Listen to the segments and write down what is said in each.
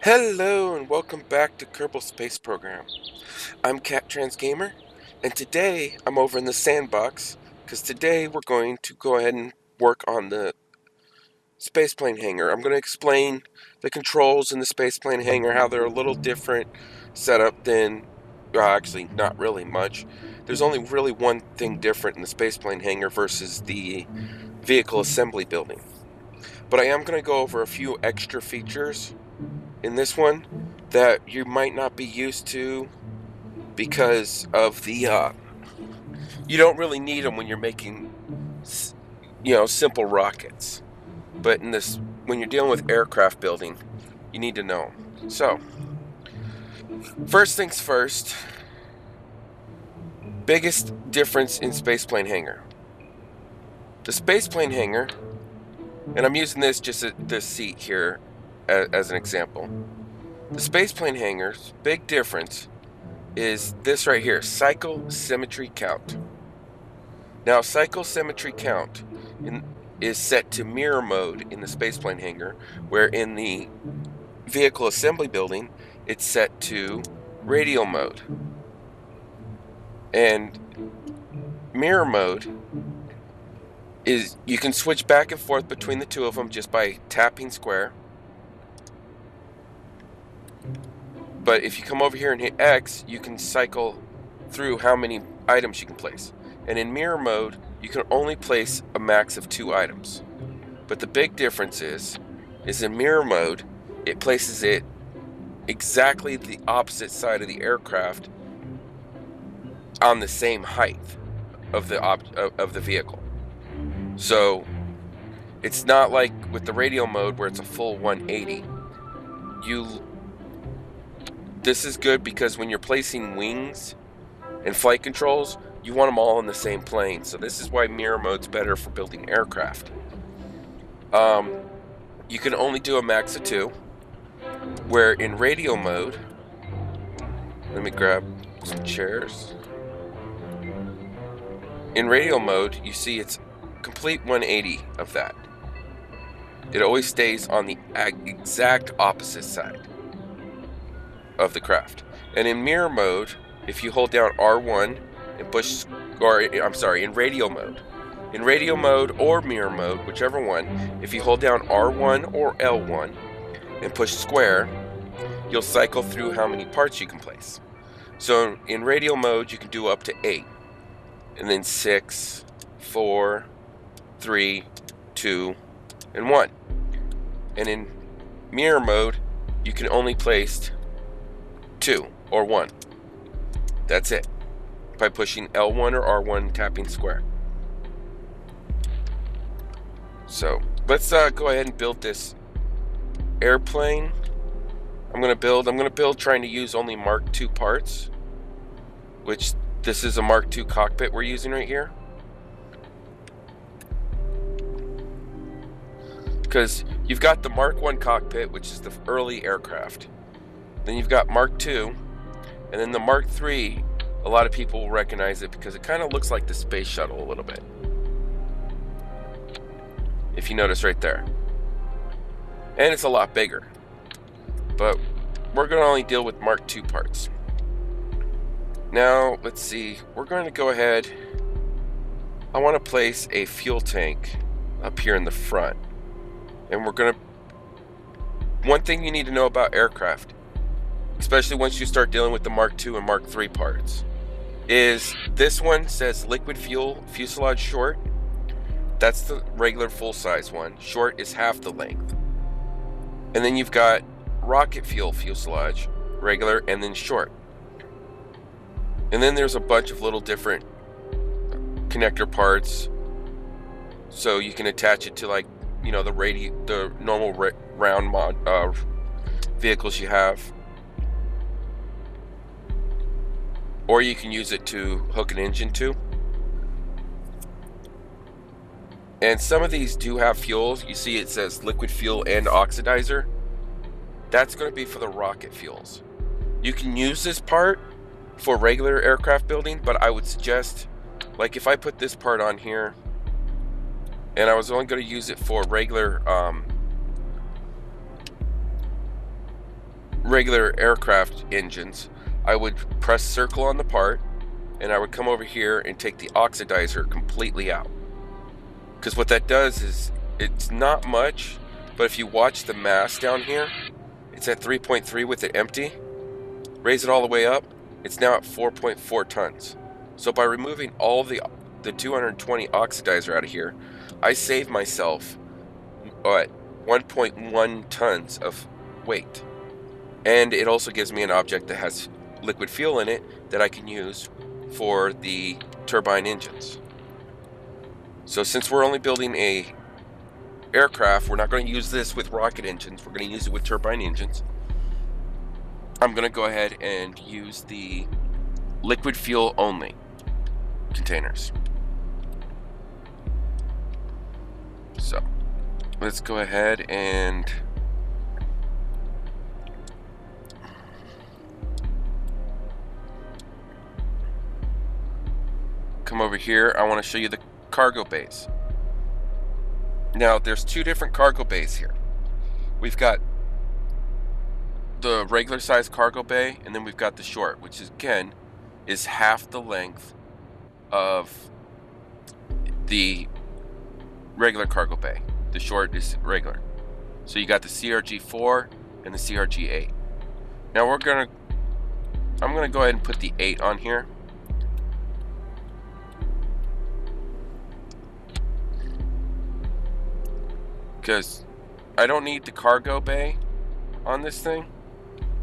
Hello and welcome back to Kerbal Space Program. I'm Cat Trans Gamer, and today I'm over in the sandbox because today we're going to go ahead and work on the spaceplane hangar. I'm going to explain the controls in the spaceplane hangar, how they're a little different setup than, well, actually not really much. There's only really one thing different in the spaceplane hangar versus the vehicle assembly building. But I am going to go over a few extra features in this one that you might not be used to because of the you don't really need them when you're making simple rockets, but in this, when you're dealing with aircraft building, you need to know them. So first things first, biggest difference in spaceplane hangar. The spaceplane hangar, and I'm using this just this seat here as an example. The spaceplane hangar's big difference is this right here, cycle symmetry count. Now, cycle symmetry count is set to mirror mode in the spaceplane hangar, where in the vehicle assembly building, it's set to radial mode. And mirror mode is, you can switch back and forth between the two of them just by tapping square. But if you come over here and hit X, you can cycle through how many items you can place. And in mirror mode, you can only place a max of 2 items. But the big difference is in mirror mode, it places it exactly the opposite side of the aircraft on the same height of the vehicle. So it's not like with the radial mode where it's a full 180. This is good because when you're placing wings and flight controls, you want them all in the same plane. So this is why mirror mode's better for building aircraft. You can only do a max of 2, where in radial mode, let me grab some chairs. In radial mode, you see it's complete 180 of that. It always stays on the exact opposite side of the craft. And in mirror mode, if you hold down R1 and push, or I'm sorry, in radial mode or mirror mode, whichever one, if you hold down R1 or L1 and push square, you'll cycle through how many parts you can place. So in radial mode, you can do up to 8, and then 6, 4, 3, 2, and 1. And in mirror mode, you can only place 2 or 1. That's it, by pushing L1 or R1 and tapping square. So let's go ahead and build this airplane. I'm gonna build trying to use only Mark II parts, which this is a Mark II cockpit we're using right here. Because you've got the Mark I cockpit, which is the early aircraft. Then you've got Mark II, and then the Mark III, a lot of people will recognize it because it kind of looks like the space shuttle a little bit. If you notice right there. And it's a lot bigger. But we're going to only deal with Mark II parts. Now, let's see. We're going to go ahead. I want to place a fuel tank up here in the front. And we're going to... One thing you need to know about aircraft, especially once you start dealing with the Mark II and Mark III parts, is this one says liquid fuel fuselage short. That's the regular full-size one. Short is half the length. And then you've got rocket fuel fuselage, regular, and then short. And then there's a bunch of little different connector parts, so you can attach it to, like, you know, the normal round vehicles you have, or you can use it to hook an engine to. And some of these do have fuels. You see it says liquid fuel and oxidizer. That's going to be for the rocket fuels. You can use this part for regular aircraft building, but I would suggest, like, if I put this part on here and I was only going to use it for regular regular aircraft engines, I would press circle on the part, and I would come over here and take the oxidizer completely out. Because what that does is, it's not much, but if you watch the mass down here, it's at 3.3 with it empty. Raise it all the way up, it's now at 4.4 tons. So by removing all of the 220 oxidizer out of here, I save myself 1.1 tons of weight. And it also gives me an object that has liquid fuel in it that I can use for the turbine engines. So since we're only building a aircraft, we're not going to use this with rocket engines, we're going to use it with turbine engines. I'm going to go ahead and use the liquid fuel only containers. So let's go ahead and come over here. I want to show you the cargo bays. Now there's two different cargo bays here. We've got the regular size cargo bay, and then we've got the short, which is, again, is half the length of the regular cargo bay. The short is regular. So you got the CRG4 and the CRG8. Now I'm gonna go ahead and put the 8 on here. Because I don't need the cargo bay on this thing,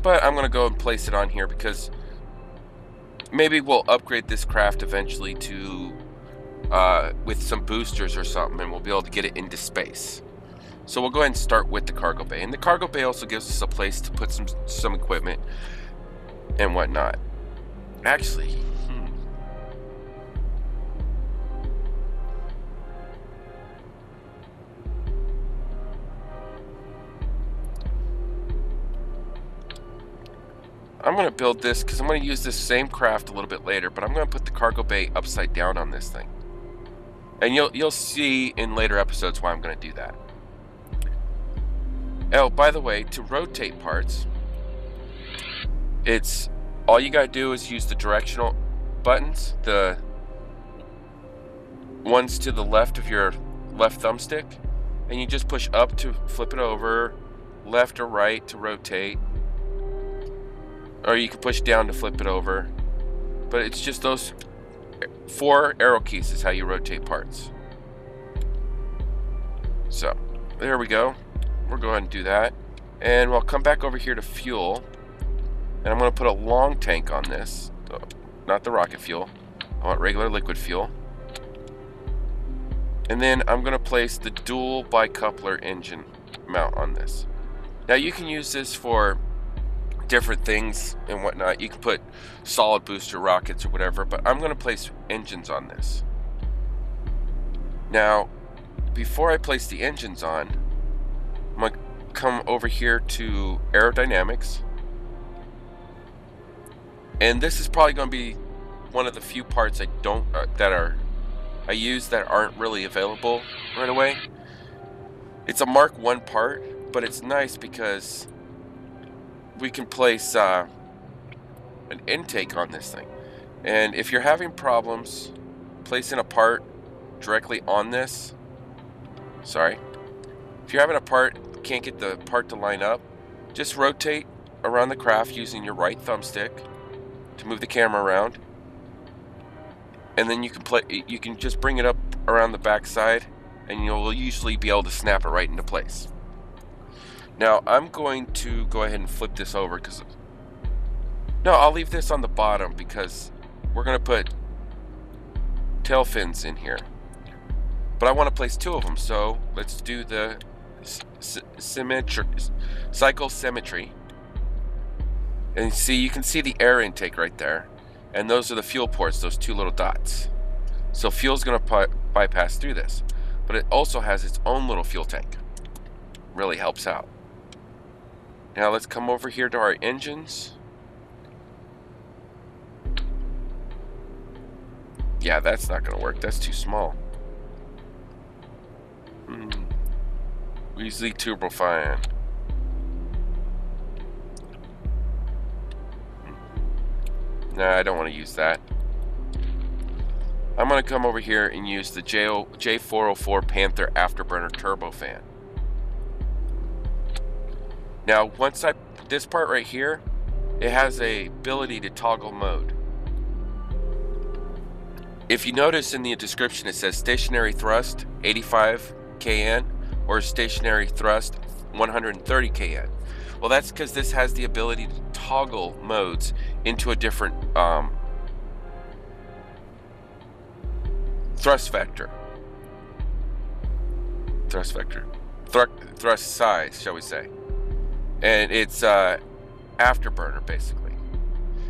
but I'm gonna go and place it on here because maybe we'll upgrade this craft eventually to with some boosters or something, and we'll be able to get it into space. So we'll go ahead and start with the cargo bay, and the cargo bay also gives us a place to put some equipment and whatnot. Actually, I'm going to build this because I'm going to use this same craft a little bit later, but I'm going to put the cargo bay upside down on this thing. And you'll see in later episodes why I'm going to do that. Oh, by the way, to rotate parts, it's all you got to do is use the directional buttons, the ones to the left of your left thumbstick, and you just push up to flip it over, left or right to rotate. Or you can push down to flip it over. But it's just those 4 arrow keys is how you rotate parts. So, there we go. We'll go ahead and do that. And we'll come back over here to fuel. And I'm going to put a long tank on this. Not the rocket fuel. I want regular liquid fuel. And then I'm going to place the dual bicoupler engine mount on this. Now you can use this for different things and whatnot. You can put solid booster rockets or whatever, but I'm going to place engines on this. Now, before I place the engines on, I'm going to come over here to aerodynamics, and this is probably going to be one of the few parts I use that aren't really available right away. It's a Mark 1 part, but it's nice because we can place an intake on this thing. And if you're having problems placing a part directly on this, if you're having a part, can't get the part to line up, just rotate around the craft using your right thumbstick to move the camera around, and then you can just bring it up around the back side, and you'll usually be able to snap it right into place. Now I'm going to go ahead and flip this over because I'll leave this on the bottom because we're going to put tail fins in here, but I want to place 2 of them, so let's do the cycle symmetry. And see, you can see the air intake right there, and those are the fuel ports, those 2 little dots. So fuel's going to bypass through this, but it also has its own little fuel tank. Really helps out. Now let's come over here to our engines. Yeah, that's not going to work. That's too small. Weasley turbofan. Nah, I don't want to use that. I'm going to come over here and use the J404 Panther Afterburner Turbofan. Now, this part right here, it has a ability to toggle mode. If you notice in the description, it says stationary thrust 85 kN or stationary thrust 130 kN. Well, that's because this has the ability to toggle modes into a different thrust size, shall we say. And it's afterburner, basically.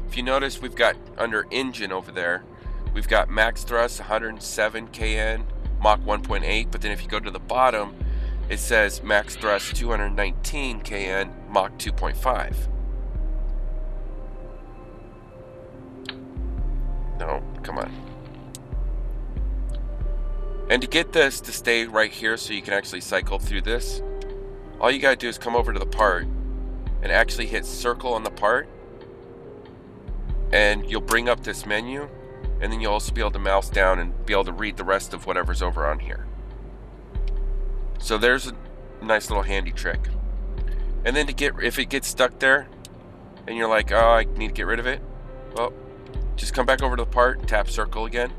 If you notice, we've got under engine over there, we've got max thrust 107 kN, Mach 1.8, but then if you go to the bottom, it says max thrust 219 kN, Mach 2.5. No, come on. And to get this to stay right here so you can actually cycle through this, all you gotta do is come over to the part and actually hit circle on the part, and you'll bring up this menu, and then you'll also be able to mouse down and be able to read the rest of whatever's over on here. So there's a nice little handy trick. And then if it gets stuck there and you're like, oh, I need to get rid of it, well, just come back over to the part and tap circle again,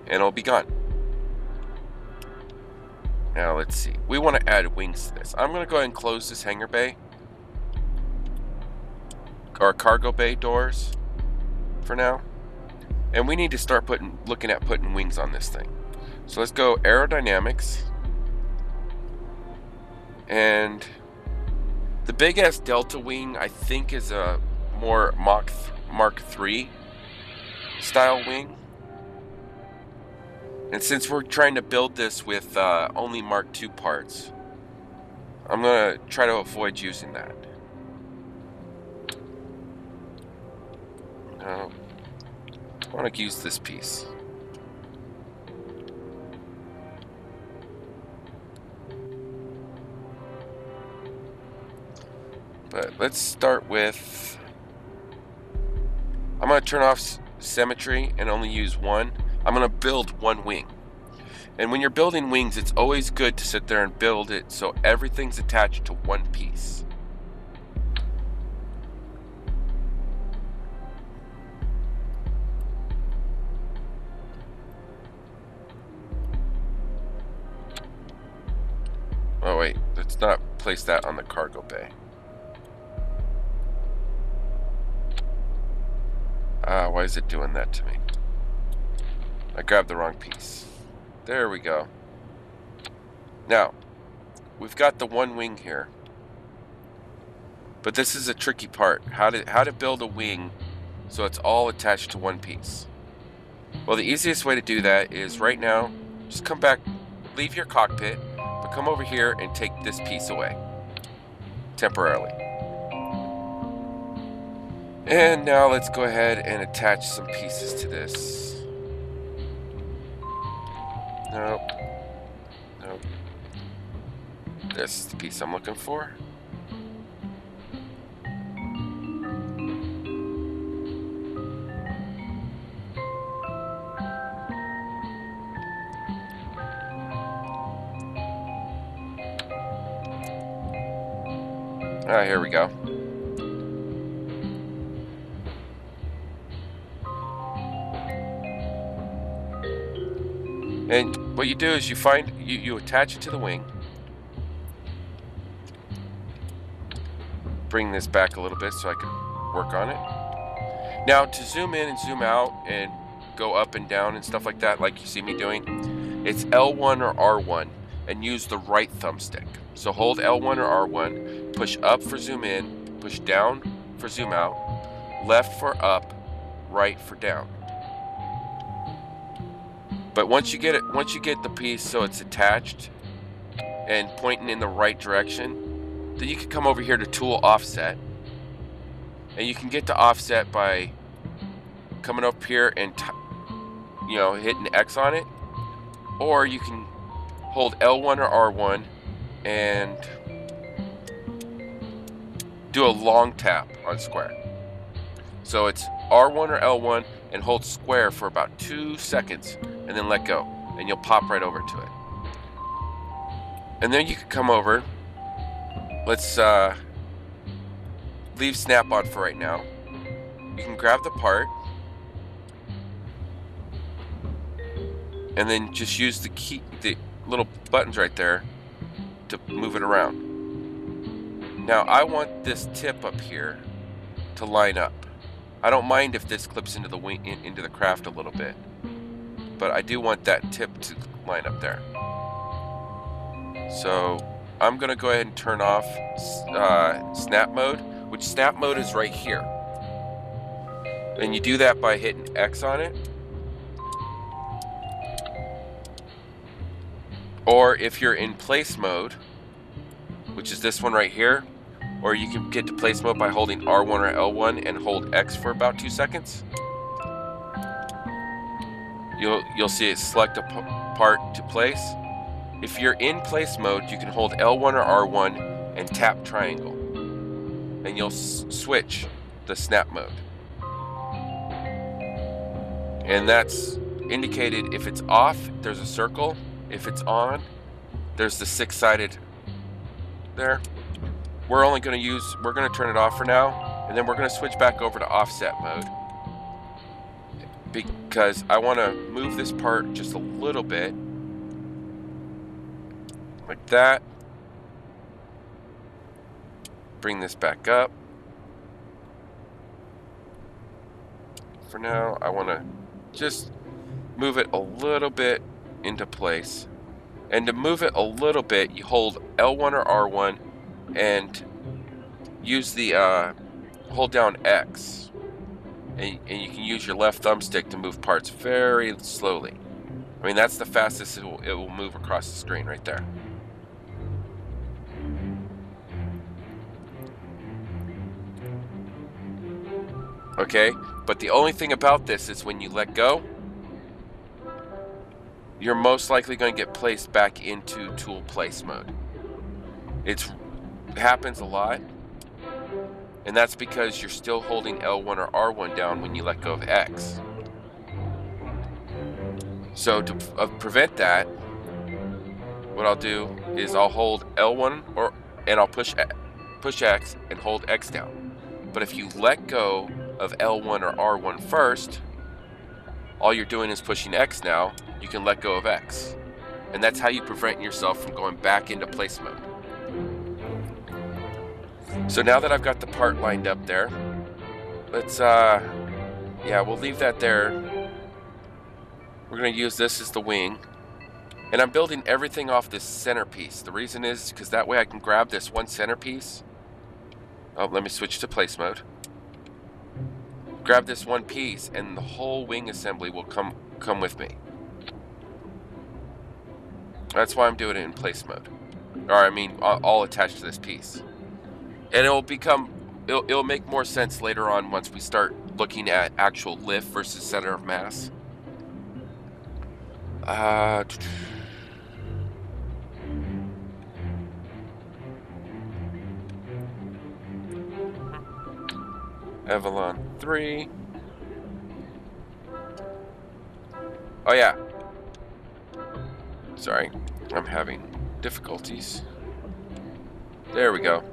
and it'll be gone. Now let's see, we want to add wings to this. I'm going to go ahead and close this hangar bay or cargo bay doors for now, and we need to start looking at putting wings on this thing. So let's go aerodynamics, and the big ass Delta wing I think is a more Mark III style wing. And since we're trying to build this with only Mark II parts, I'm going to try to avoid using that. No, I want to use this piece. But let's start with, I'm going to turn off symmetry and only use one. I'm going to build one wing. And when you're building wings, it's always good to sit there and build it so everything's attached to one piece. Oh wait, let's not place that on the cargo bay. Why is it doing that to me? I grabbed the wrong piece. There we go. Now, we've got the one wing here. But this is a tricky part. How to build a wing so it's all attached to one piece. Well, the easiest way to do that is right now, just come back, leave your cockpit, but come over here and take this piece away. Temporarily. And now let's go ahead and attach some pieces to this. Nope. Nope. This is the piece I'm looking for. Ah, here we go. And what you do is you attach it to the wing. Bring this back a little bit so I can work on it. Now to zoom in and zoom out and go up and down and stuff like that, like you see me doing, it's L1 or R1 and use the right thumbstick. So hold L1 or R1, push up for zoom in, push down for zoom out, left for up, right for down. But once you get the piece so it's attached and pointing in the right direction, then you can come over here to tool offset, and you can get to offset by coming up here and hitting X on it, or you can hold L1 or R1 and do a long tap on square. So it's R1 or L1 and hold square for about 2 seconds and then let go, and you'll pop right over to it. And then you can come over. Let's leave snap on for right now. You can grab the part and then just use the little buttons right there to move it around. Now I want this tip up here to line up. I don't mind if this clips into the wing, into the craft a little bit, but I do want that tip to line up there. So I'm gonna go ahead and turn off snap mode, which snap mode is right here. And you do that by hitting X on it. Or if you're in place mode, which is this one right here, or you can get to place mode by holding R1 or L1 and hold X for about 2 seconds. You'll see it select a part to place. If you're in place mode, you can hold L1 or R1 and tap triangle, and you'll switch the snap mode. And that's indicated if it's off, there's a circle. If it's on, there's the 6-sided there. We're going to turn it off for now, and then we're going to switch back over to offset mode because I want to move this part just a little bit, like that. Bring this back up. For now, I want to just move it a little bit into place. And to move it a little bit, you hold L1 or R1 and use the hold down X, and you can use your left thumbstick to move parts very slowly. I mean, that's the fastest it will move across the screen right there. Okay, but the only thing about this is when you let go, you're most likely going to get placed back into tool place mode. It happens a lot, and that's because you're still holding L1 or R1 down when you let go of X. So to prevent that, what I'll do is I'll hold L1 and I'll push X and hold X down. But if you let go of L1 or R1 first, all you're doing is pushing X now. You can let go of X. And that's how you prevent yourself from going back into place mode. So now that I've got the part lined up there, let's, we'll leave that there. We're going to use this as the wing. And I'm building everything off this centerpiece. The reason is because that way I can grab this one centerpiece. Oh, let me switch to place mode. Grab this one piece and the whole wing assembly will come with me. That's why I'm doing it in place mode. Or I mean, all attached to this piece. And it'll make more sense later on once we start looking at actual lift versus center of mass. Avalon 3. Oh yeah. Sorry, I'm having difficulties. There we go.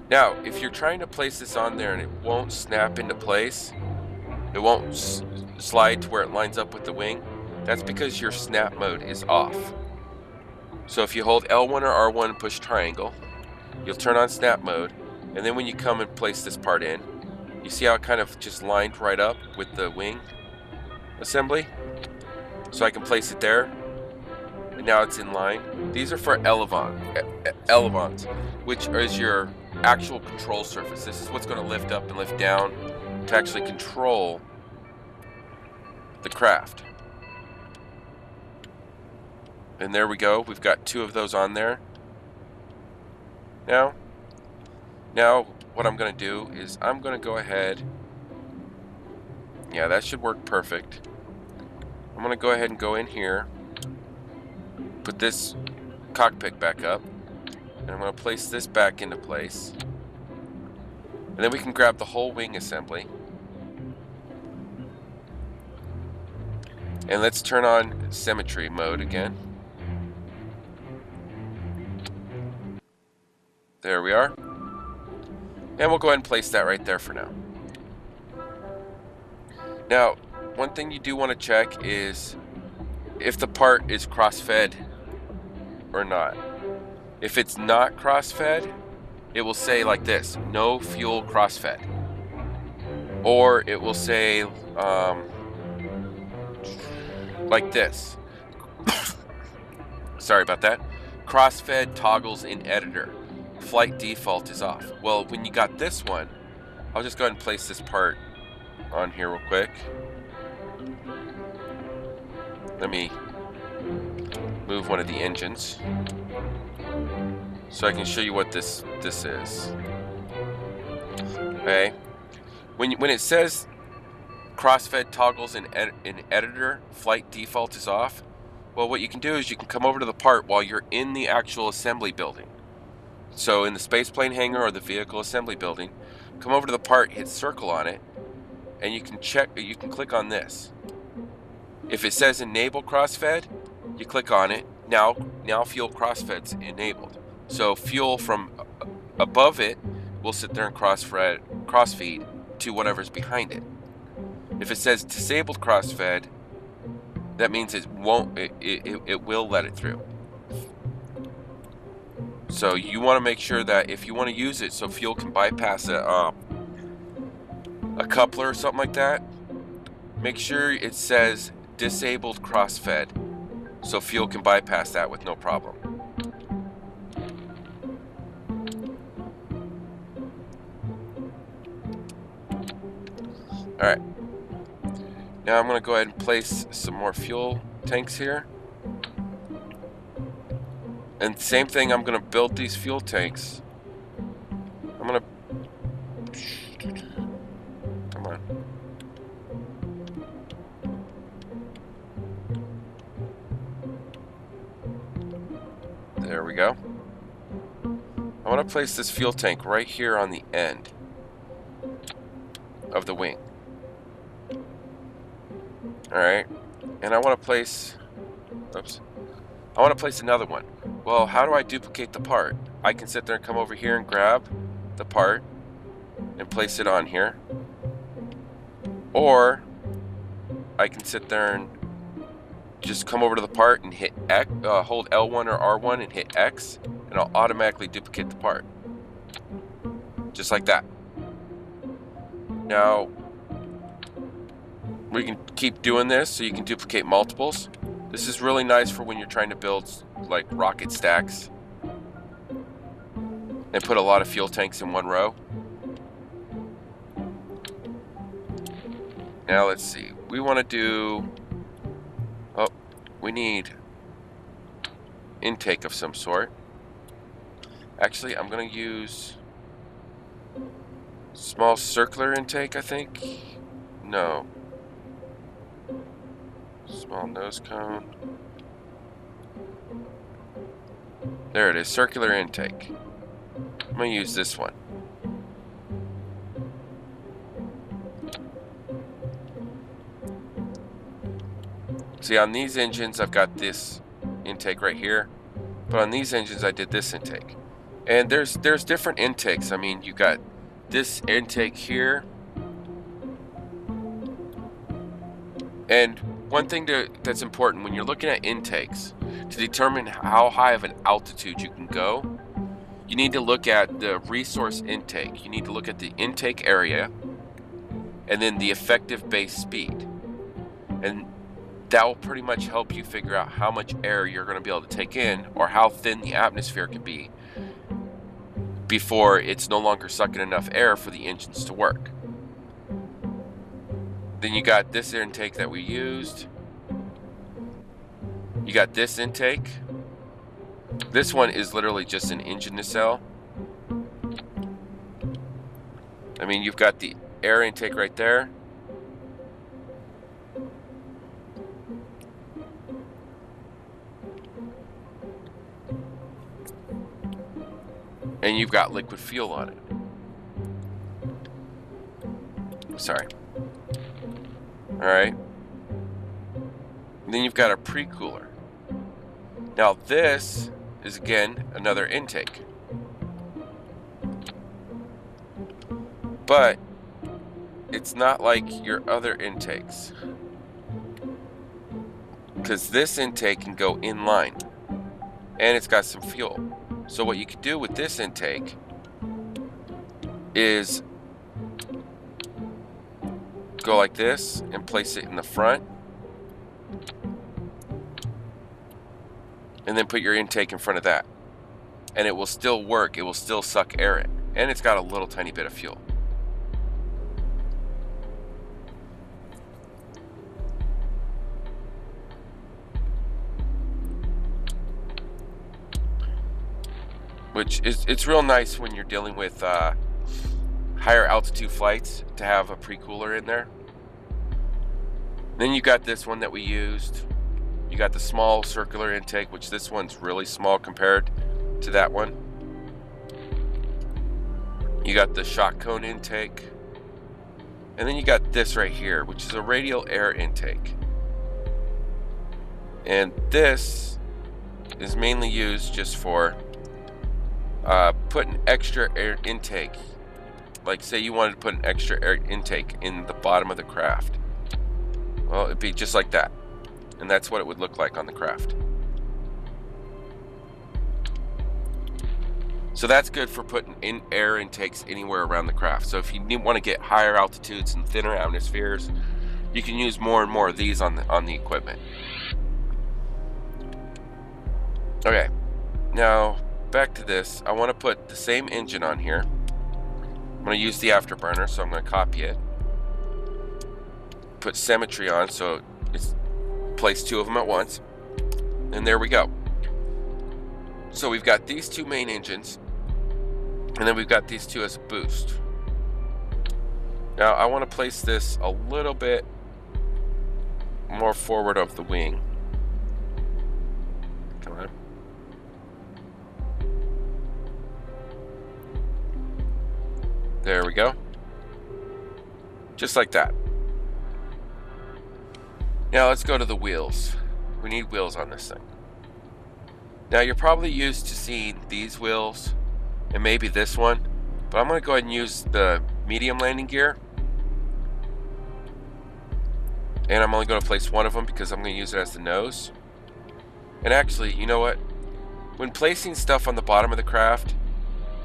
Now, if you're trying to place this on there and it won't snap into place, it won't slide to where it lines up with the wing, that's because your snap mode is off. So if you hold L1 or R1 and push triangle, you'll turn on snap mode, and then when you come and place this part in, you see how it kind of just lined right up with the wing assembly? So I can place it there, and now it's in line. These are for elevons, which is your actual control surface. This is what's going to lift up and lift down to actually control the craft. And there we go. We've got 2 of those on there. Now what I'm going to do is I'm going to go ahead. Yeah, that should work perfect. I'm going to go ahead and go in here, put this cockpit back up, and I'm going to place this back into place. And then we can grab the whole wing assembly. And let's turn on symmetry mode again. There we are. And we'll go ahead and place that right there for now. Now, one thing you do want to check is if the part is cross-fed or not. If it's not cross-fed, it will say like this, no fuel cross-fed. Or it will say like this. Sorry about that. Cross-fed toggles in editor. Flight default is off. Well, when you got this one, I'll just go ahead and place this part on here real quick. Let me move one of the engines so I can show you what this is. Okay. When it says cross-fed toggles in editor, flight default is off, well, what you can do is you can come over to the part while you're in the actual assembly building. So in the spaceplane hangar or the vehicle assembly building, come over to the part, hit circle on it, and you can click on this. If it says enable crossfed, you click on it. Now fuel crossfed's enabled. So fuel from above it will sit there and crossfeed to whatever's behind it. If it says disabled crossfed, that means it won't. It will let it through. So you want to make sure that if you want to use it so fuel can bypass a coupler or something like that, make sure it says disabled crossfed so fuel can bypass that with no problem. Alright, now I'm going to go ahead and place some more fuel tanks here. And same thing, I'm going to build these fuel tanks. I'm going to... Come on. There we go. I want to place this fuel tank right here on the end of the wing. Alright, and I want to place, oops, I want to place another one. Well, how do I duplicate the part? I can sit there and come over here and grab the part and place it on here. Or I can sit there and just come over to the part and hit X, hold L1 or R1 and hit X, and I'll automatically duplicate the part. Just like that. Now, we can keep doing this so you can duplicate multiples. This is really nice for when you're trying to build like rocket stacks and put a lot of fuel tanks in one row. Now let's see. We want to do... Oh, we need intake of some sort. Actually, I'm going to use small circular intake, I think. No. Small nose cone. There it is, circular intake. I'm going to use this one. See, on these engines, I've got this intake right here. But on these engines, I did this intake. And there's different intakes. I mean, you got this intake here. And one thing that's important when you're looking at intakes, to determine how high of an altitude you can go, you need to look at the resource intake. You need to look at the intake area and then the effective base speed. And that will pretty much help you figure out how much air you're going to be able to take in or how thin the atmosphere can be before it's no longer sucking enough air for the engines to work. Then you got this intake that we used. You got this intake. This one is literally just an engine nacelle. I mean, you've got the air intake right there. And you've got liquid fuel on it. Sorry. Alright. Then you've got a pre-cooler. Now this is again another intake. But it's not like your other intakes, because this intake can go in line and it's got some fuel. So what you could do with this intake is go like this and place it in the front, and then put your intake in front of that, and it will still work. It will still suck air in, and it's got a little tiny bit of fuel. Which is, it's real nice when you're dealing with higher altitude flights to have a pre-cooler in there. Then you got this one that we used. You got the small circular intake, which this one's really small compared to that one. You got the shot cone intake. And then you got this right here, which is a radial air intake. And this is mainly used just for putting extra air intake. Like say you wanted to put an extra air intake in the bottom of the craft. Well, it'd be just like that. And that's what it would look like on the craft. So that's good for putting in air intakes anywhere around the craft. So if you want to get higher altitudes and thinner atmospheres, you can use more and more of these on the equipment. Okay, now back to this. I want to put the same engine on here. I'm going to use the afterburner, so I'm going to copy it. Put symmetry on, so it's place two of them at once. And there we go. So we've got these two main engines, and then we've got these two as a boost. Now I want to place this a little bit more forward of the wing. Come on. There we go. Just like that. Now let's go to the wheels. We need wheels on this thing. Now you're probably used to seeing these wheels and maybe this one, but I'm going to go ahead and use the medium landing gear. And I'm only going to place one of them because I'm going to use it as the nose. And actually, you know what? When placing stuff on the bottom of the craft,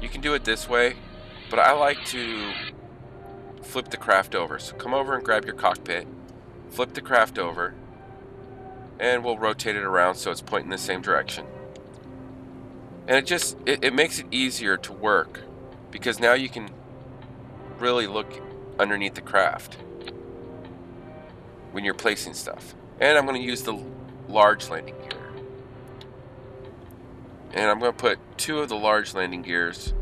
you can do it this way, but I like to flip the craft over. So come over and grab your cockpit, flip the craft over, and we'll rotate it around so it's pointing the same direction. And it makes it easier to work because now you can really look underneath the craft when you're placing stuff. And I'm going to use the large landing gear. And I'm going to put two of the large landing gears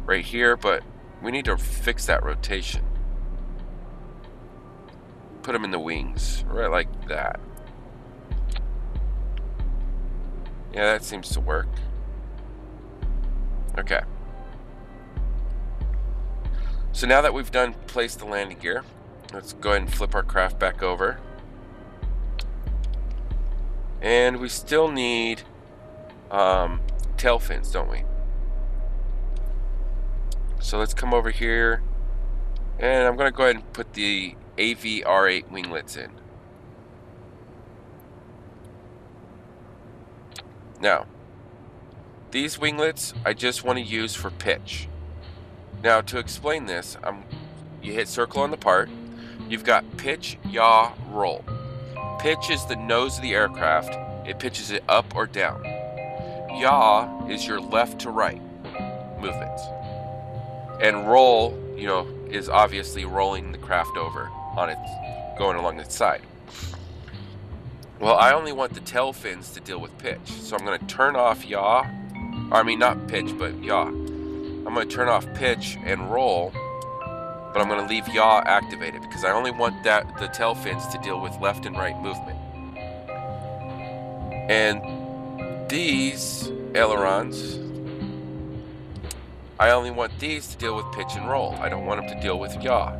right here, but we need to fix that rotation. Put them in the wings, right like that. Yeah, that seems to work. Okay. So now that we've placed the landing gear, let's go ahead and flip our craft back over. And we still need tail fins, don't we? So let's come over here, and I'm going to go ahead and put the AV-R8 winglets in. Now, these winglets I just want to use for pitch. Now to explain this, you hit circle on the part. You've got pitch, yaw, roll. Pitch is the nose of the aircraft. It pitches it up or down. Yaw is your left to right movements. And roll, is obviously rolling the craft over on it, going along its side. Well, I only want the tail fins to deal with pitch. So I'm going to turn off yaw. I mean, not pitch, but yaw. I'm going to turn off pitch and roll, but I'm going to leave yaw activated because I only want the tail fins to deal with left and right movement. And these ailerons, I only want these to deal with pitch and roll. I don't want them to deal with yaw.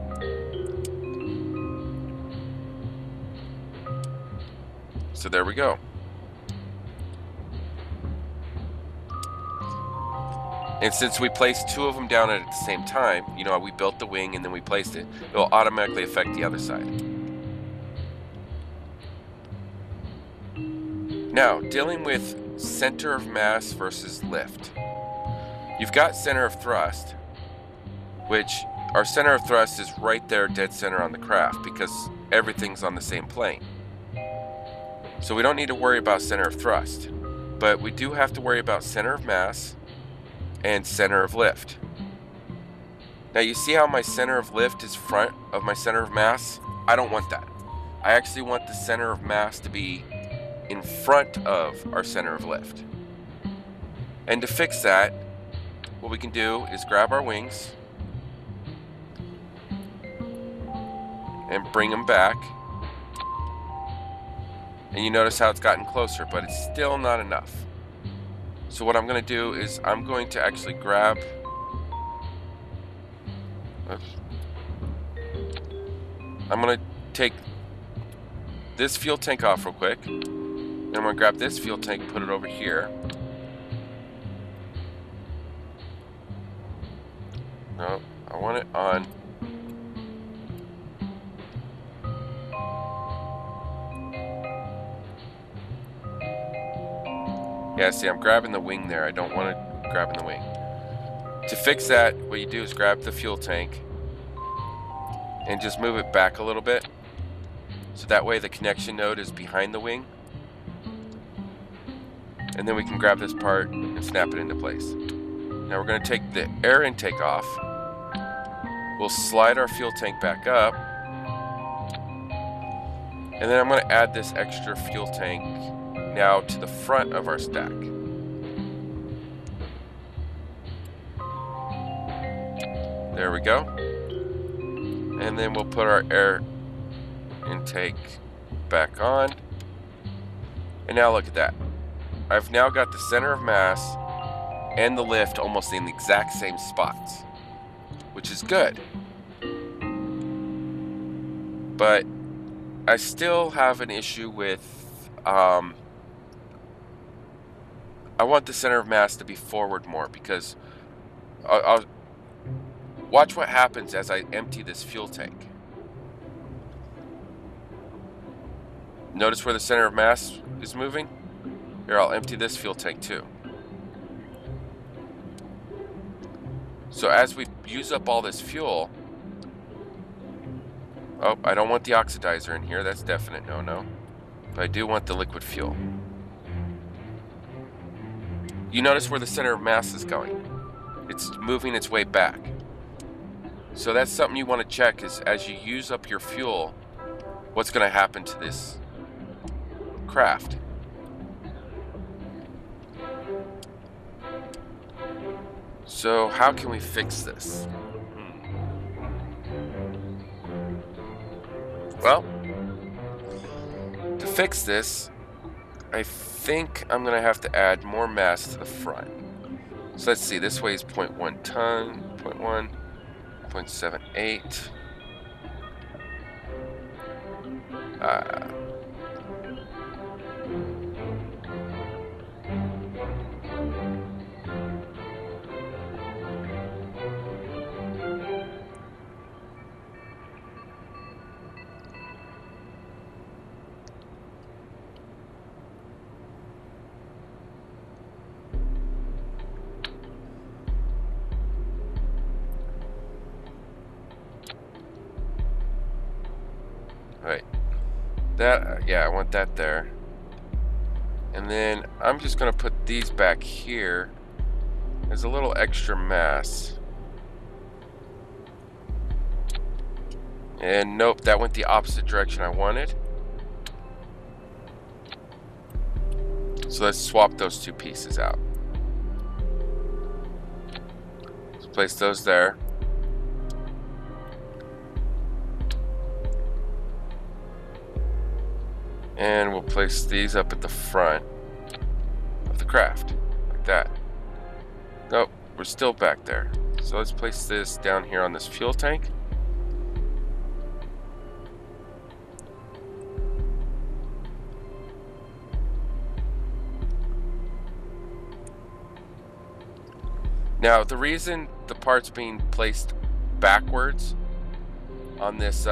So there we go. And since we placed two of them down at the same time, you know, we built the wing and then we placed it, it'll automatically affect the other side. Now, dealing with center of mass versus lift. You've got center of thrust, which our center of thrust is right there dead center on the craft because everything's on the same plane. So we don't need to worry about center of thrust, but we do have to worry about center of mass and center of lift. Now you see how my center of lift is front of my center of mass? I don't want that. I actually want the center of mass to be in front of our center of lift. And to fix that, what we can do is grab our wings and bring them back. And you notice how it's gotten closer, but it's still not enough. So what I'm going to do is I'm going to actually grab, I'm going to take this fuel tank off real quick. And I'm going to grab this fuel tank, put it over here. No, I want it on. Yeah, see, I'm grabbing the wing there. I don't want it grabbing the wing. To fix that, what you do is grab the fuel tank and just move it back a little bit. So that way the connection node is behind the wing. And then we can grab this part and snap it into place. Now we're going to take the air intake off. We'll slide our fuel tank back up. And then I'm going to add this extra fuel tank now to the front of our stack. There we go. And then we'll put our air intake back on. And now look at that. I've now got the center of mass and the lift almost in the exact same spots, which is good. But I still have an issue with I want the center of mass to be forward more because I'll watch what happens as I empty this fuel tank. Notice where the center of mass is moving? Here, I'll empty this fuel tank too. So as we use up all this fuel, oh, I don't want the oxidizer in here. That's definite no-no. But I do want the liquid fuel. You notice where the center of mass is going. It's moving its way back. So that's something you want to check is as you use up your fuel, what's going to happen to this craft. So how can we fix this? Well, to fix this, I think I'm going to have to add more mass to the front. So let's see, this weighs 0.1 ton, 0.1, 0.78. Right, that, yeah, I want that there. And then I'm just going to put these back here. There's a little extra mass. And nope, that went the opposite direction I wanted. So let's swap those two pieces out. Let's place those there. And we'll place these up at the front of the craft, like that. Nope, we're still back there. So let's place this down here on this fuel tank. Now, the reason the part's being placed backwards on this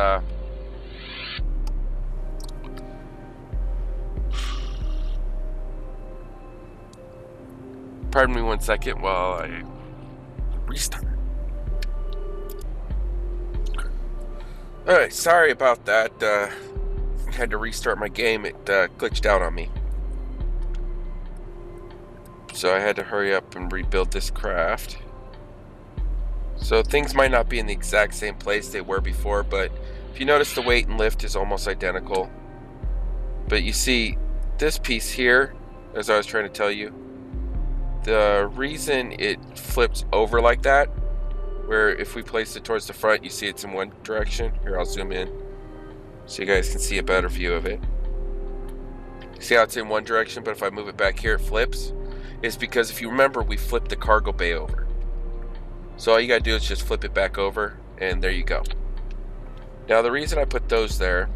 pardon me 1 second while I restart. Alright, sorry about that. Had to restart my game. It glitched out on me. So I had to hurry up and rebuild this craft. So things might not be in the exact same place they were before, but if you notice, the weight and lift is almost identical. But you see this piece here, as I was trying to tell you, the reason it flips over like that, where if we place it towards the front, you see it's in one direction. Here, I'll zoom in so you guys can see a better view of it. See how it's in one direction, but if I move it back here, it flips? It's because if you remember, we flipped the cargo bay over. So all you gotta do is just flip it back over, and there you go. Now the reason I put those there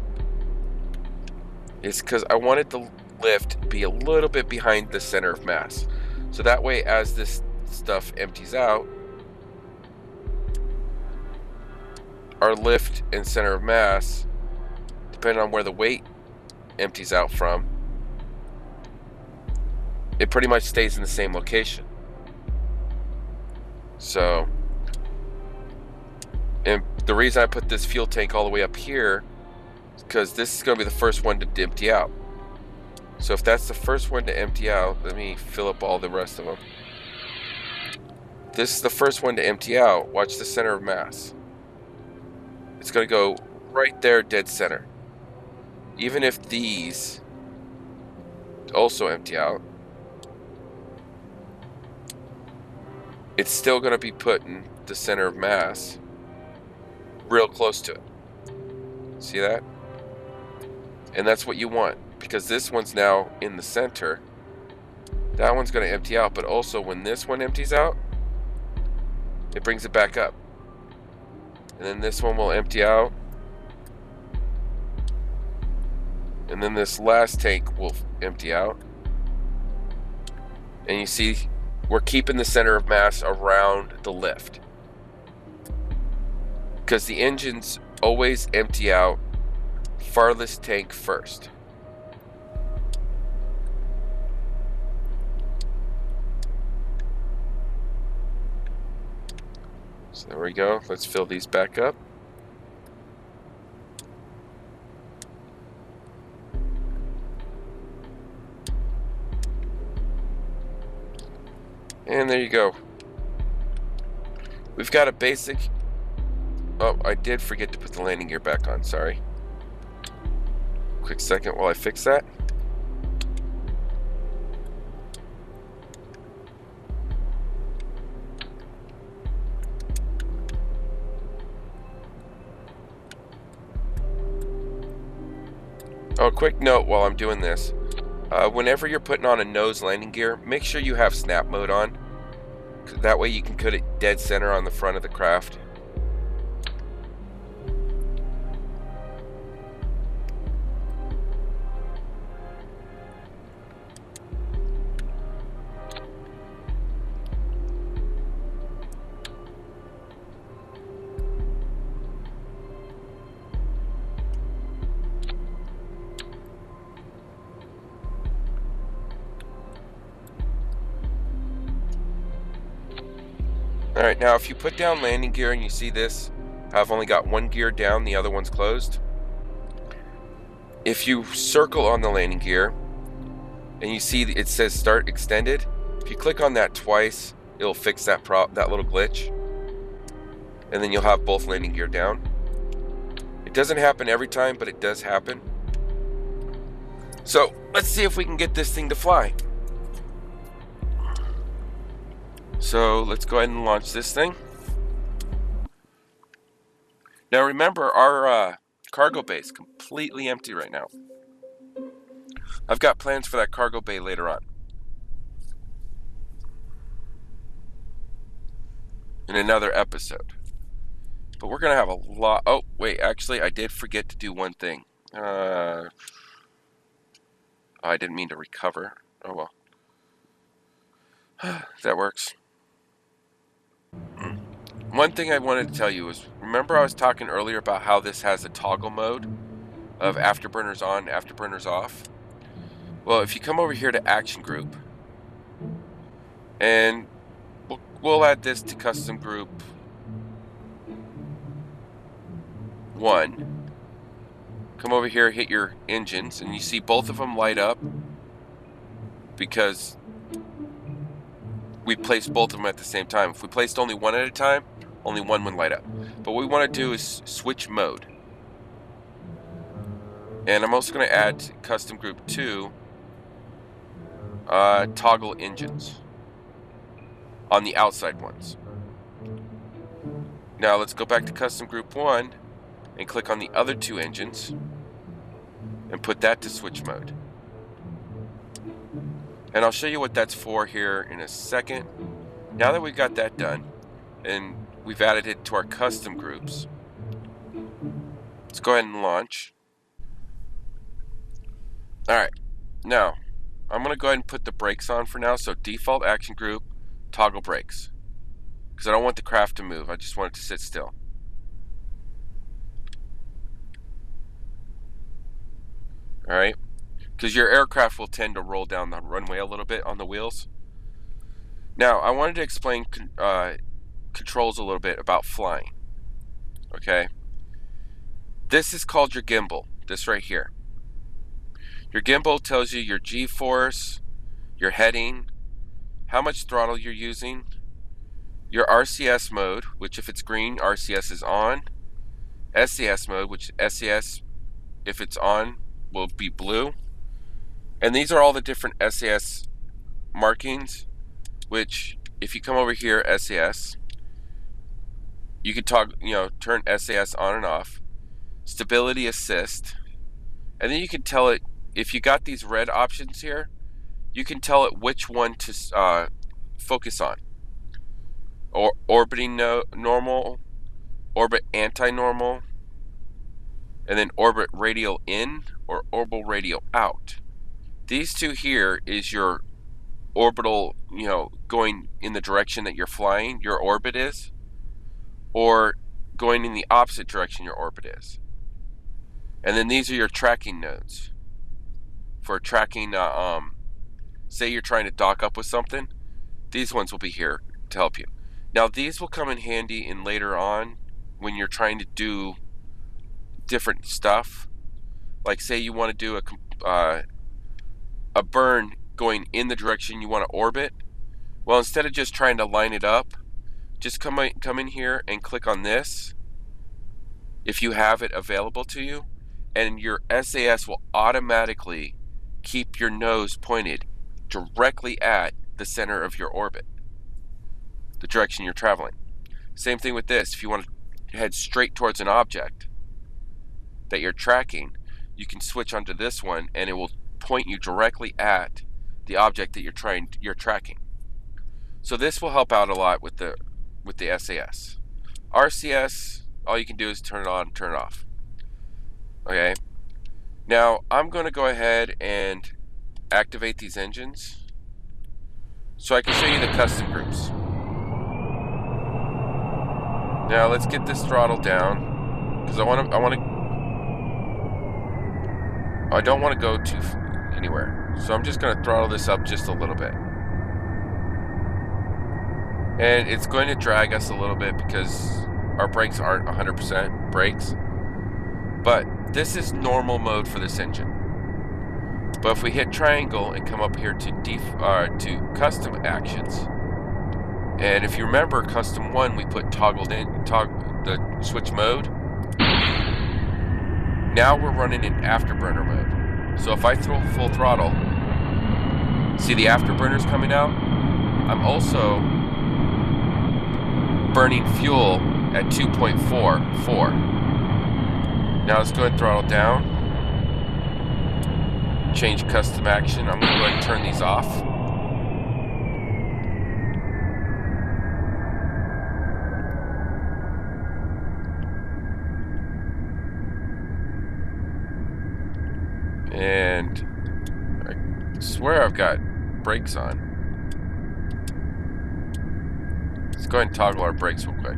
is because I wanted the lift be a little bit behind the center of mass. So that way, as this stuff empties out, our lift and center of mass, depending on where the weight empties out from, it pretty much stays in the same location. So, and the reason I put this fuel tank all the way up here is because this is going to be the first one to empty out. So if that's the first one to empty out, let me fill up all the rest of them. This is the first one to empty out. Watch the center of mass. It's going to go right there, dead center. Even if these also empty out, it's still going to be putting the center of mass real close to it. See that? And that's what you want, because this one's now in the center. That one's going to empty out, but also when this one empties out, it brings it back up. And then this one will empty out. And then this last tank will empty out. And you see, we're keeping the center of mass around the lift, because the engines always empty out farthest tank first. So there we go. Let's fill these back up. And there you go. We've got a basic... Oh, I did forget to put the landing gear back on, sorry. Quick second while I fix that. Oh, quick note while I'm doing this. Whenever you're putting on a nose landing gear, make sure you have snap mode on. That way you can put it dead center on the front of the craft. Alright, now if you put down landing gear and you see this, I've only got one gear down, the other one's closed. If you circle on the landing gear and you see it says start extended, if you click on that twice, it'll fix that little glitch. And then you'll have both landing gear down. It doesn't happen every time, but it does happen. So let's see if we can get this thing to fly. So let's go ahead and launch this thing. Now remember, our cargo bay is completely empty right now. I've got plans for that cargo bay later on, in another episode. But we're going to have a lot... Oh, wait, actually, I did forget to do one thing. I didn't mean to recover. Oh, well. That works. one thing I wanted to tell you is, remember I was talking earlier about how this has a toggle mode of afterburners on, afterburners off? Well, if you come over here to Action Group, and we'll add this to Custom Group 1. Come over here, hit your engines, and you see both of them light up because we placed both of them at the same time. If we placed only one at a time, only one would light up. But what we want to do is switch mode. And I'm also going to add to Custom Group 2 toggle engines on the outside ones. Now let's go back to Custom Group 1 and click on the other two engines and put that to switch mode. And I'll show you what that's for here in a second. Now that we've got that done and we've added it to our custom groups, let's go ahead and launch. Alright, now I'm going to go ahead and put the brakes on for now. So default action group, toggle brakes. Because I don't want the craft to move, I just want it to sit still. Alright, because your aircraft will tend to roll down the runway a little bit on the wheels. Now, I wanted to explain controls a little bit about flying. Okay, this is called your gimbal, this right here. Your gimbal tells you your G-force, your heading, how much throttle you're using, your RCS mode, which if it's green, RCS is on, SCS mode, which SCS, if it's on, will be blue. And these are all the different SCS markings, which if you come over here, SCS, you can turn SAS on and off, stability assist, and then you can tell it, if you got these red options here, you can tell it which one to focus on. Or orbiting normal, orbit anti-normal, and then orbit radial in or orbital radial out. These two here is your orbital, going in the direction that you're flying, your orbit is, or going in the opposite direction your orbit is. And then these are your tracking nodes for tracking, say you're trying to dock up with something, these ones will be here to help you. Now these will come in handy in later on when you're trying to do different stuff. Like say you want to do a burn going in the direction you want to orbit. Well, instead of just trying to line it up, just come in here and click on this if you have it available to you, and your SAS will automatically keep your nose pointed directly at the center of your orbit, the direction you're traveling. Same thing with this. If you want to head straight towards an object that you're tracking, you can switch onto this one and it will point you directly at the object that you're tracking. So this will help out a lot with the SAS. RCS, all you can do is turn it on, turn it off. Okay. Now I'm going to go ahead and activate these engines so I can show you the custom groups. Now let's get this throttle down because I don't want to go too anywhere. So I'm just going to throttle this up just a little bit. And it's going to drag us a little bit because our brakes aren't 100% brakes. But this is normal mode for this engine. But if we hit triangle and come up here to custom actions, and if you remember custom 1, we put the switch mode. Now we're running in afterburner mode. So if I throw full throttle, see the afterburners coming out? I'm also burning fuel at 2.44. Now let's go ahead and throttle down. Change custom action. I'm going to go ahead and turn these off. And I swear I've got brakes on. Let's go ahead and toggle our brakes real quick.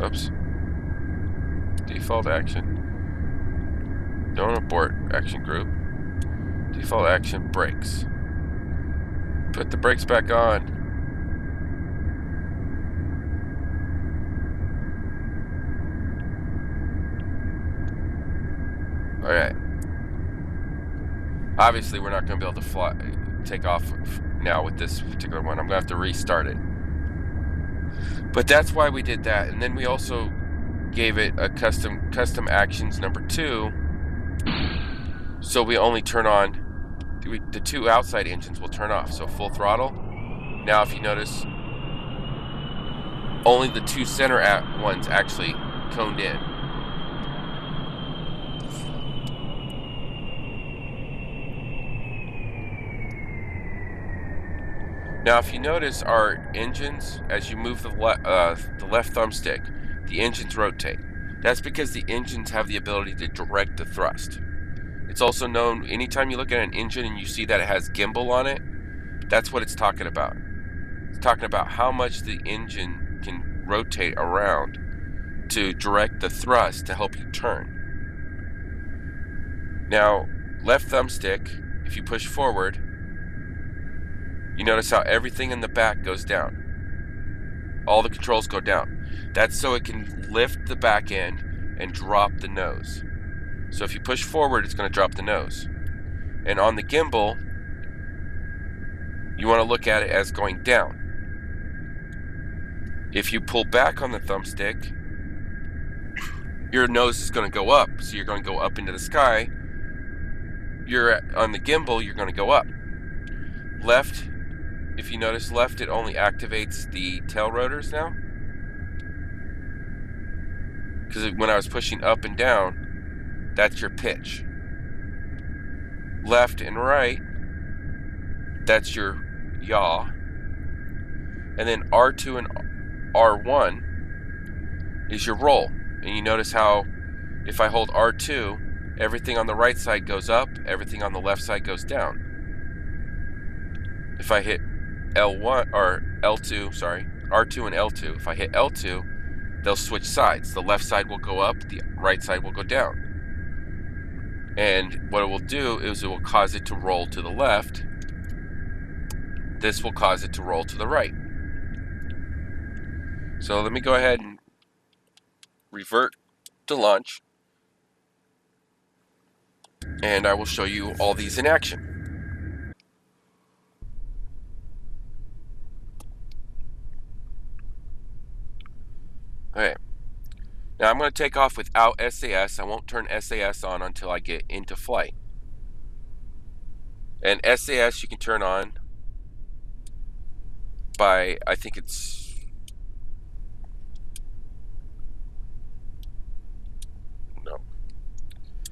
Oops. Default action. Don't abort action group. Default action, brakes. Put the brakes back on. Alright. Obviously, we're not going to be able to take off now with this particular one. I'm going to have to restart it. But that's why we did that. And then we also gave it a custom actions number 2. So we only turn on, the 2 outside engines will turn off. So full throttle. Now if you notice, only the 2 center ones actually coned in. Now if you notice our engines, as you move the left thumbstick, the engines rotate. That's because the engines have the ability to direct the thrust. It's also known, anytime you look at an engine and you see that it has gimbal on it, that's what it's talking about. It's talking about how much the engine can rotate around to direct the thrust to help you turn. Now, left thumbstick, if you push forward, you notice how everything in the back goes down. All the controls go down. That's so it can lift the back end and drop the nose. So if you push forward, it's going to drop the nose. And on the gimbal, you want to look at it as going down. If you pull back on the thumbstick, your nose is going to go up. So you're going to go up into the sky. On the gimbal, you're going to go up. Left, if you notice left, it only activates the tail rotors now. Because when I was pushing up and down, that's your pitch. Left and right, that's your yaw. And then R2 and R1 is your roll. And you notice how if I hold R2, everything on the right side goes up, everything on the left side goes down. If I hit L1 or L2, sorry, R2 and L2, if I hit L2, they'll switch sides. The left side will go up, the right side will go down. And what it will do is it will cause it to roll to the left. This will cause it to roll to the right. So let me go ahead and revert to launch. And I will show you all these in action. Okay. Now I'm going to take off without SAS. I won't turn SAS on until I get into flight. And SAS you can turn on by, I think it's, no,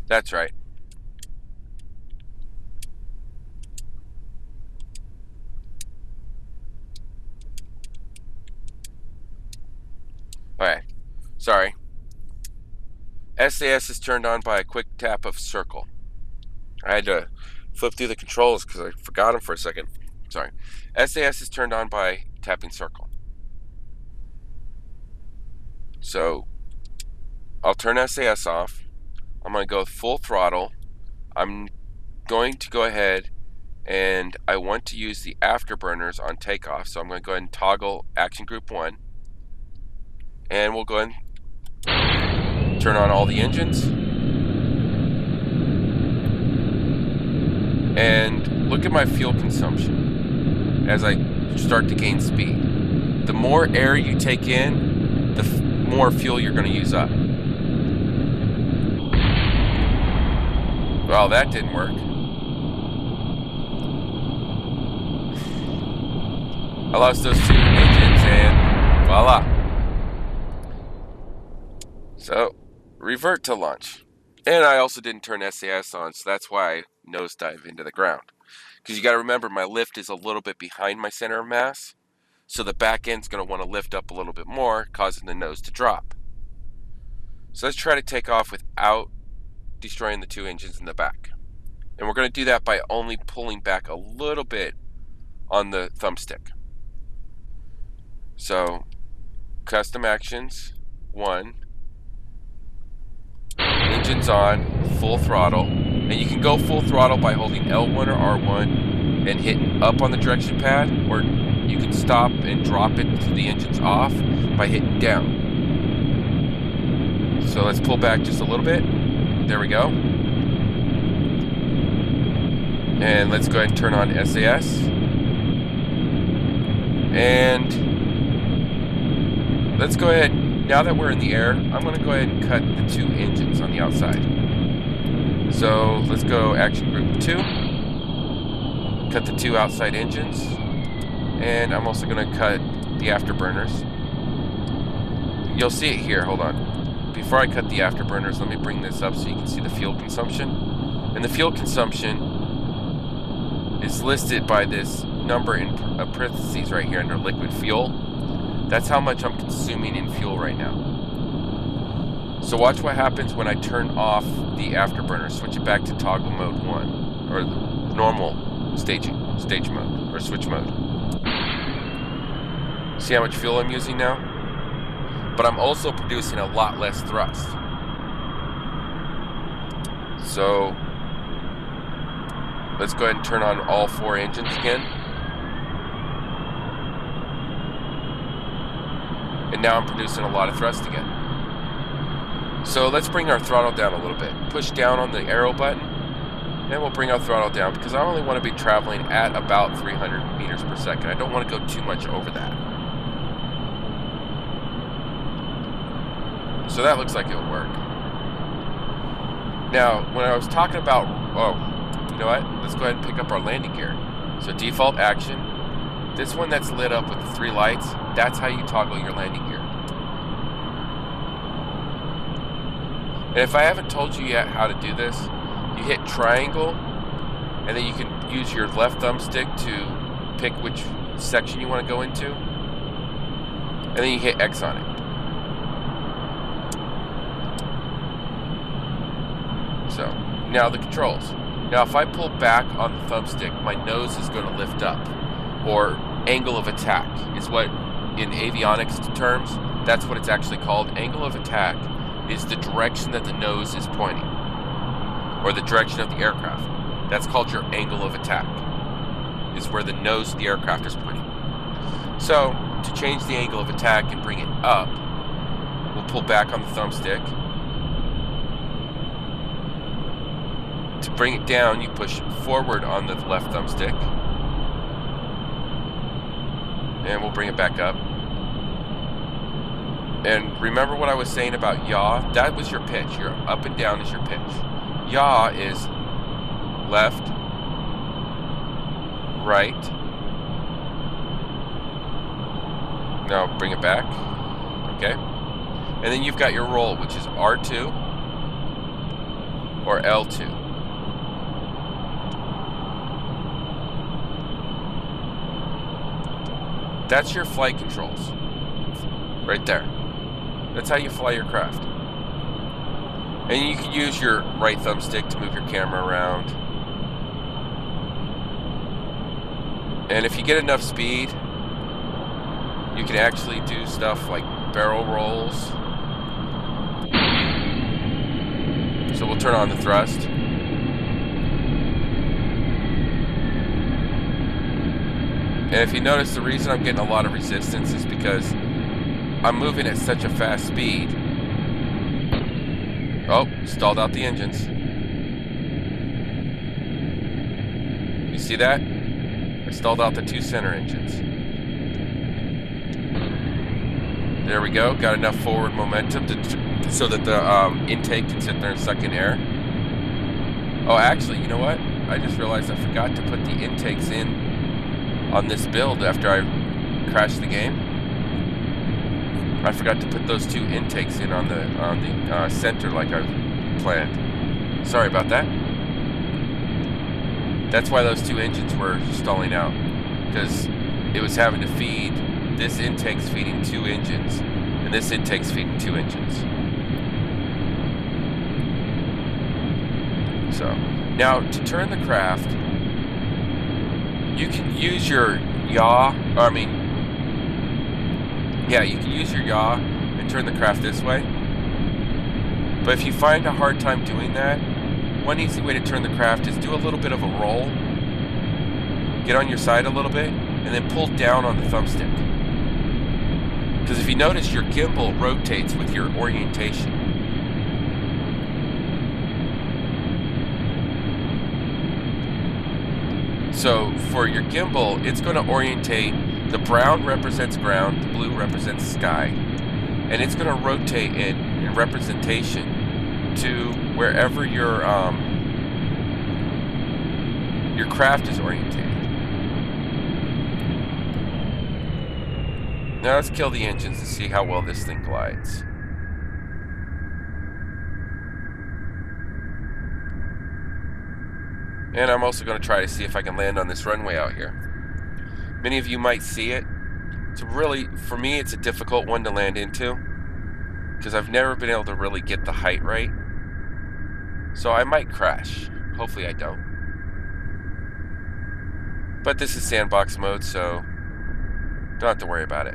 that's right. Alright, sorry. SAS is turned on by a quick tap of circle. I had to flip through the controls because I forgot them for a second. Sorry. SAS is turned on by tapping circle. So I'll turn SAS off. I'm going to go full throttle. I'm going to go ahead and I want to use the afterburners on takeoff. So I'm going to go ahead and toggle action group 1. And we'll go ahead and turn on all the engines. And look at my fuel consumption as I start to gain speed. The more air you take in, the more fuel you're going to use up. Well, that didn't work. I lost those 2 engines and voila. So, revert to launch. And I also didn't turn SAS on, so that's why I nosedive into the ground. Because you got to remember, my lift is a little bit behind my center of mass, so the back end's going to want to lift up a little bit more, causing the nose to drop. So let's try to take off without destroying the 2 engines in the back. And we're going to do that by only pulling back a little bit on the thumbstick. So, custom actions, 1. Engine's on, full throttle. And you can go full throttle by holding L1 or R1 and hitting up on the direction pad, or you can stop and drop it to the engine's off by hitting down. So let's pull back just a little bit. There we go. And let's go ahead and turn on SAS. And let's go ahead, now that we're in the air, I'm going to go ahead and cut the 2 engines on the outside. So let's go action group 2. Cut the 2 outside engines. And I'm also going to cut the afterburners. You'll see it here, hold on. Before I cut the afterburners, let me bring this up so you can see the fuel consumption. And the fuel consumption is listed by this number in parentheses right here under liquid fuel. That's how much I'm consuming in fuel right now. So watch what happens when I turn off the afterburner, switch it back to toggle mode 1, or the normal stage mode, or switch mode. See how much fuel I'm using now? But I'm also producing a lot less thrust. So let's go ahead and turn on all 4 engines again. And now I'm producing a lot of thrust again. So let's bring our throttle down a little bit. Push down on the arrow button, and we'll bring our throttle down because I only want to be traveling at about 300 meters per second. I don't want to go too much over that. So that looks like it'll work. Now, when I was talking about, you know what? Let's go ahead and pick up our landing gear. So default action. This one that's lit up with the 3 lights, that's how you toggle your landing gear. And if I haven't told you yet how to do this, you hit triangle, and then you can use your left thumbstick to pick which section you want to go into, and then you hit X on it. So, now the controls. Now if I pull back on the thumbstick, my nose is going to lift up, or angle of attack is what, in avionics terms, that's what it's actually called. Angle of attack is the direction that the nose is pointing, or the direction of the aircraft. That's called your angle of attack, is where the nose of the aircraft is pointing. So, to change the angle of attack and bring it up, we'll pull back on the thumbstick. To bring it down, you push forward on the left thumbstick. And we'll bring it back up. And remember what I was saying about yaw? That was your pitch. Your up and down is your pitch. Yaw is left, right. Now bring it back. Okay. And then you've got your roll, which is R2 or L2. That's your flight controls. Right there. That's how you fly your craft. And you can use your right thumbstick to move your camera around. And if you get enough speed, you can actually do stuff like barrel rolls. So we'll turn on the thrust. And if you notice, the reason I'm getting a lot of resistance is because I'm moving at such a fast speed. Oh, stalled out the engines. You see that? I stalled out the 2 center engines. There we go. Got enough forward momentum so that the intake can sit there and suck in air. Oh, actually, you know what? I just realized I forgot to put the intakes in on this build after I crashed the game. I forgot to put those 2 intakes in on the center like I planned. Sorry about that. That's why those 2 engines were stalling out, because it was having to feed. This intake's feeding 2 engines, and this intake's feeding 2 engines. So now to turn the craft, you can use your yaw. You can use your yaw, and and turn the craft this way. But if you find a hard time doing that, one easy way to turn the craft is do a little bit of a roll. Get on your side a little bit, and then pull down on the thumbstick. Because if you notice, your gimbal rotates with your orientation. So for your gimbal, it's going to orientate. The brown represents ground, the blue represents sky, and it's going to rotate in representation to wherever your craft is orientated. Now let's kill the engines and see how well this thing glides. And I'm also going to try to see if I can land on this runway out here. Many of you might see it. It's really, for me, it's a difficult one to land into, because I've never been able to really get the height right. So I might crash. Hopefully I don't. But this is sandbox mode, so don't have to worry about it.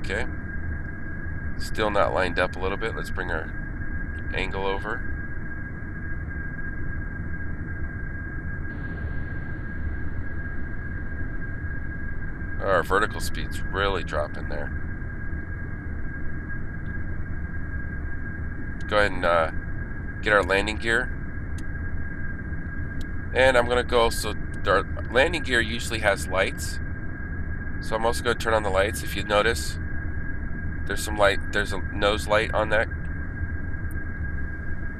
Okay. Still not lined up a little bit. Let's bring our angle over. Our vertical speed's really dropping there. Go ahead and get our landing gear. And I'm going to go, so our landing gear usually has lights. So I'm also going to turn on the lights. If you notice, there's some light, there's a nose light on that.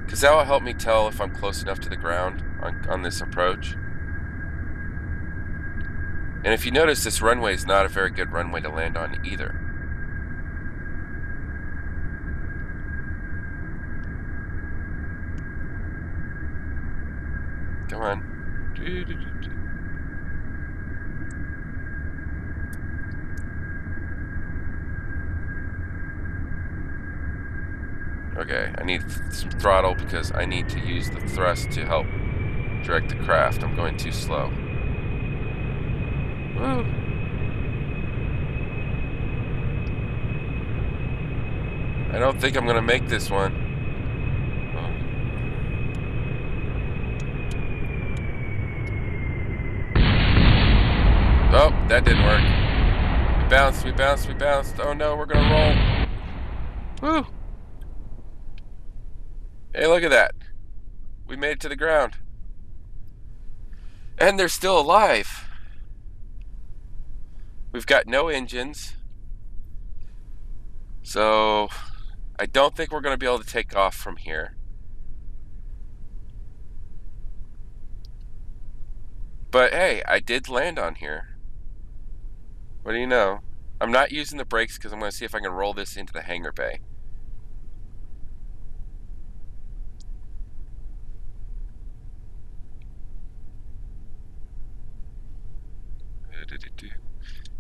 Because that will help me tell if I'm close enough to the ground on this approach. And if you notice, this runway is not a very good runway to land on either. Come on. Okay, I need some throttle because I need to use the thrust to help direct the craft. I'm going too slow. Woo. I don't think I'm going to make this one. Oh, that didn't work. We bounced, we bounced, we bounced. Oh no, we're going to roll. Woo. Hey, look at that. We made it to the ground. And they're still alive. We've got no engines. So I don't think we're going to be able to take off from here. But hey, I did land on here. What do you know? I'm not using the brakes because I'm going to see if I can roll this into the hangar bay.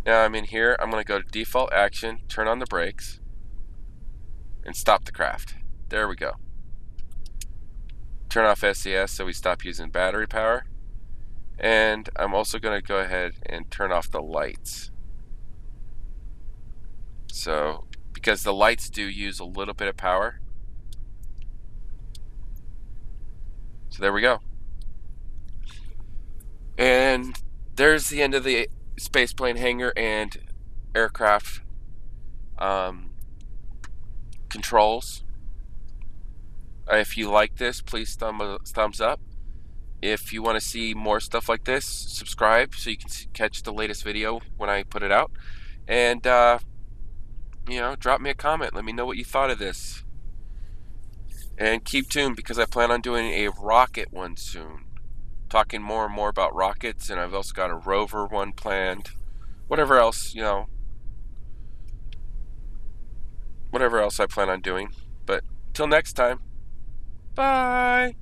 Now I'm in here. I'm going to go to default action, turn on the brakes, and stop the craft. There we go. Turn off SCS so we stop using battery power. And I'm also going to go ahead and turn off the lights. So, because the lights do use a little bit of power. So there we go. And there's the end of the spaceplane hangar and aircraft controls. If you like this, please thumbs up. If you want to see more stuff like this, subscribe so you can catch the latest video when I put it out. And you know, drop me a comment. Let me know what you thought of this. And keep tuned because I plan on doing a rocket one soon. Talking more and more about rockets, and I've also got a rover one planned. Whatever else, you know, whatever else I plan on doing. But till next time, bye.